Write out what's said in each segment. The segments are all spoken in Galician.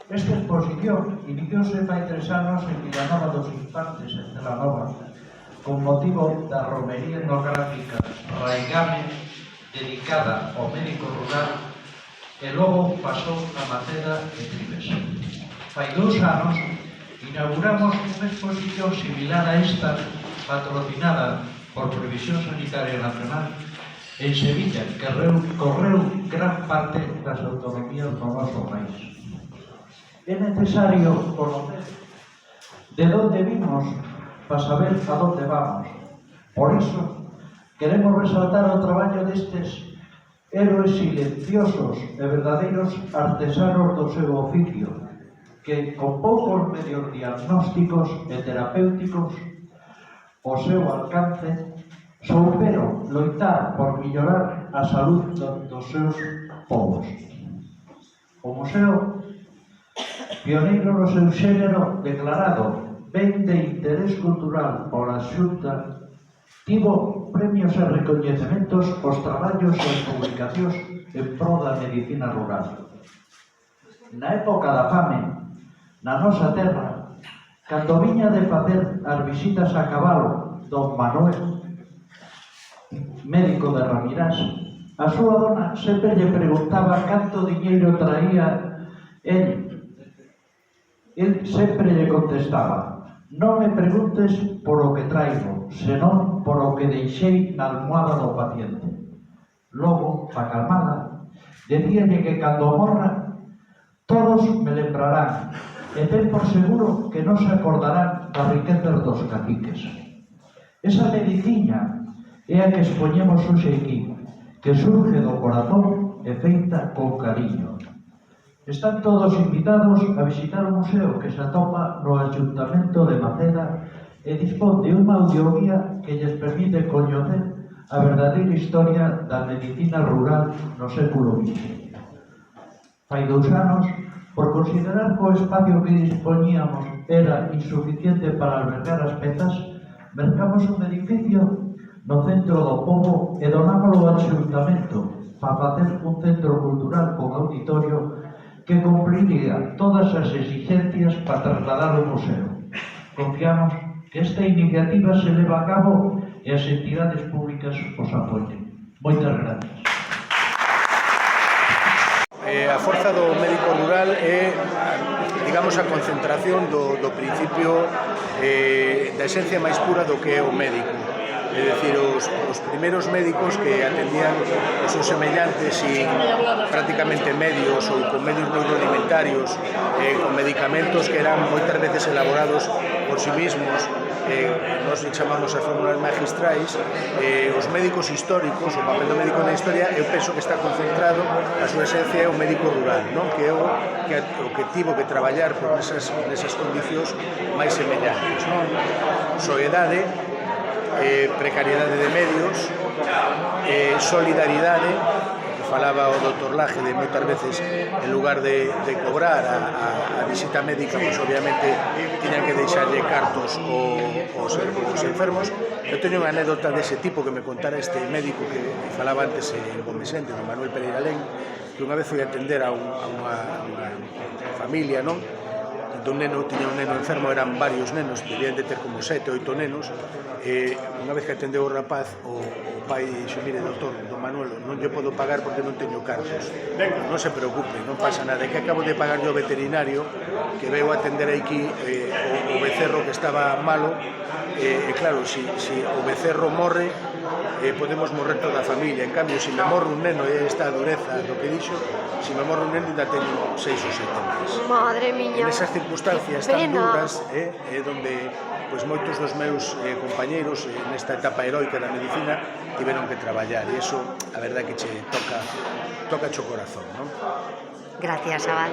Esta exposición iniciouse fai 3 anos en Vilanova dos Infantes, en Celanova, con motivo da romería etnográfica Raigame, dedicada ao médico rural, e logo pasou a Maceda e Trives. Fai 2 anos inauguramos unha exposición similar a esta, patrocinada por Previsión Sanitaria Nacional, en Sevilla, que correu gran parte das autonomías do noso país. É necesario conocer de onde vimos para saber a onde vamos. Por iso, queremos resaltar o traballo destes héroes silenciosos e verdadeiros artesanos do seu oficio, que con poucos medios diagnósticos e terapéuticos ao seu alcance souberon loitar por mellorar a saúde dos seus povos. O museo, pioneiro no seu xénero, declarado ben de interés cultural pola Xunta, tivo premios e recoñecementos aos traballos e publicacións en pro da medicina rural. Na época da fame, na nosa terra, cando viña de facer as visitas a cabalo don Manuel, médico de Ramirás, a súa dona sempre lle preguntaba canto diñeiro traía el. El sempre lle contestaba: non me preguntes por o que traigo, senón por o que deixei na almohada do paciente. Logo, pa calmada, decíalle que cando morra todos me lembrarán e ten por seguro que non se acordarán das riquezas dos caciques. Esa medicina é a que expoñemos hoxe aquí, que surge do corazón e feita con cariño. Están todos invitados a visitar o museo que se atopa no Ayuntamento de Maceda e dispón de unha audioguía que lles permite coñecer a verdadeira historia da medicina rural no século XX. Fai 2 anos, por considerar que o espacio que dispoñíamos era insuficiente para albergar as pezas, mercamos un edificio no centro do pobo e donámoslo ao Ayuntamento para facer un centro cultural con auditorio que cumpliría todas as exigencias para trasladar o museo. Confiamos que esta iniciativa se leva a cabo e as entidades públicas os apoyen. Moitas gracias. A forza do médico rural é, digamos, a concentración do principio da esencia máis pura do que é o médico. É dicir, os primeiros médicos que atendían os seus semellantes sin prácticamente medios ou con medios neuroalimentarios, con medicamentos que eran moitas veces elaborados por sí mismos, nós chamamos as fórmulas magistrais. Os médicos históricos, o papel do médico na historia, eu penso que está concentrado, a súa esencia é o médico rural, non? Que é o que tivo que traballar por nesas condicións máis semellantes, non? Soedade, precariedade de medios, solidaridade, que falaba o Dr. Laje de moitas veces, en lugar de cobrar a visita médica, pois obviamente tiñan que deixarlle cartos aos enfermos. Eu teño unha anécdota dese tipo que me contara este médico que falaba antes en Bomesente, don Manuel Pereira Lén, que unha vez foi a atender a unha familia, non? Un neno, tiña un neno enfermo, eran varios nenos, debían de ter como 7 ou 8 nenos, e unha vez que atendeu o rapaz, o pai dixo: mire, doutor, don Manuel, non lle podo pagar porque non teño cartos. Non se preocupe, non pasa nada, que acabo de pagar yo veterinario que veu a atender aquí o becerro que estaba malo, e claro, se o becerro morre, podemos morrer toda a familia. En cambio, se me morre un neno, e esta dureza do que dixo, se me morre un neno ainda teño 6 ou 7 máis. Madre miña, en esas circunstancias tan duras é donde pois moitos dos meus compañeiros nesta etapa heroica da medicina tiveron que traballar, e iso a verdade que che toca o corazón, non? Gracias, Abad.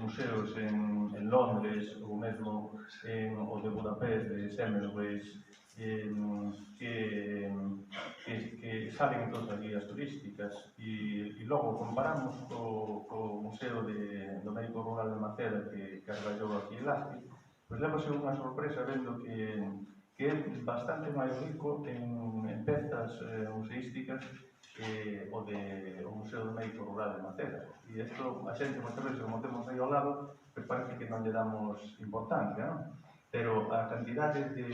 museos en Londres ou mesmo o de Budapest, de Semmelweis, que salen en todas as guías turísticas e logo comparamos co Museo do Médico Rural de Maceda que arballou aquí en Lasti, pois levase unha sorpresa vendo que é bastante máis rico en pezas museísticas o Museo do Médico Rural de Maceda. E isto, a xente, moitas veces, como temos aí ao lado, pues parece que non lle damos importancia, non? Pero a cantidade e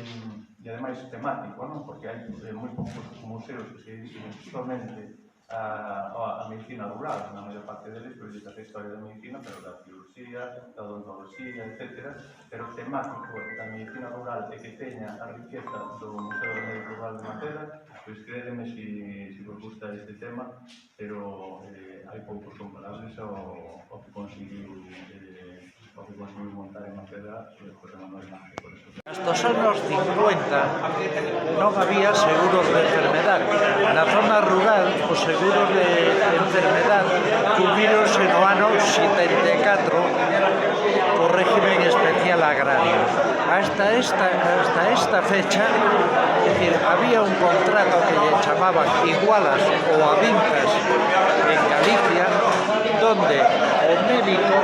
ademais temático, non? Porque hai moi poucos museos que se dediquen solamente a medicina rural, na maior parte deles, pois a historia da medicina, pero da cirurxía, da odontoloxía, etc. Pero temático da medicina rural e que teña a riqueza do Museo do Médico Rural de Maceda, pois crédeme se vos gusta este tema, pero hai poucos comparables ao que conseguiu montar en Maceda, José Manuel Manje, por eso. Hasta os anos 50 non había seguros de enfermedade. Na zona rural, os seguros de enfermedade cumprironse no ano 74 co régimen especial agrario. Hasta esta fecha, es decir, había un contrato que lle chamaban igualas ou avincas en Galicia, donde o médico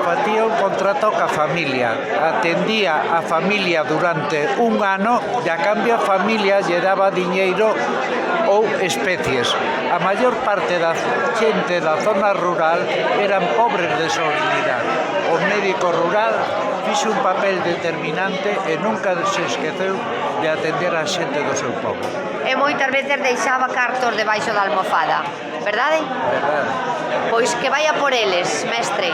facía un contrato ca familia, atendía a familia durante un ano e a cambio a familia lle daba diñeiro ou especies. A maior parte da xente da zona rural eran pobres de sobriedade. O médico rural fixo un papel determinante e nunca se esqueceu de atender a xente do seu pobo. E moitas veces deixaba cartos debaixo da almofada, verdade? Verdade. Pois que vaya por eles, mestre.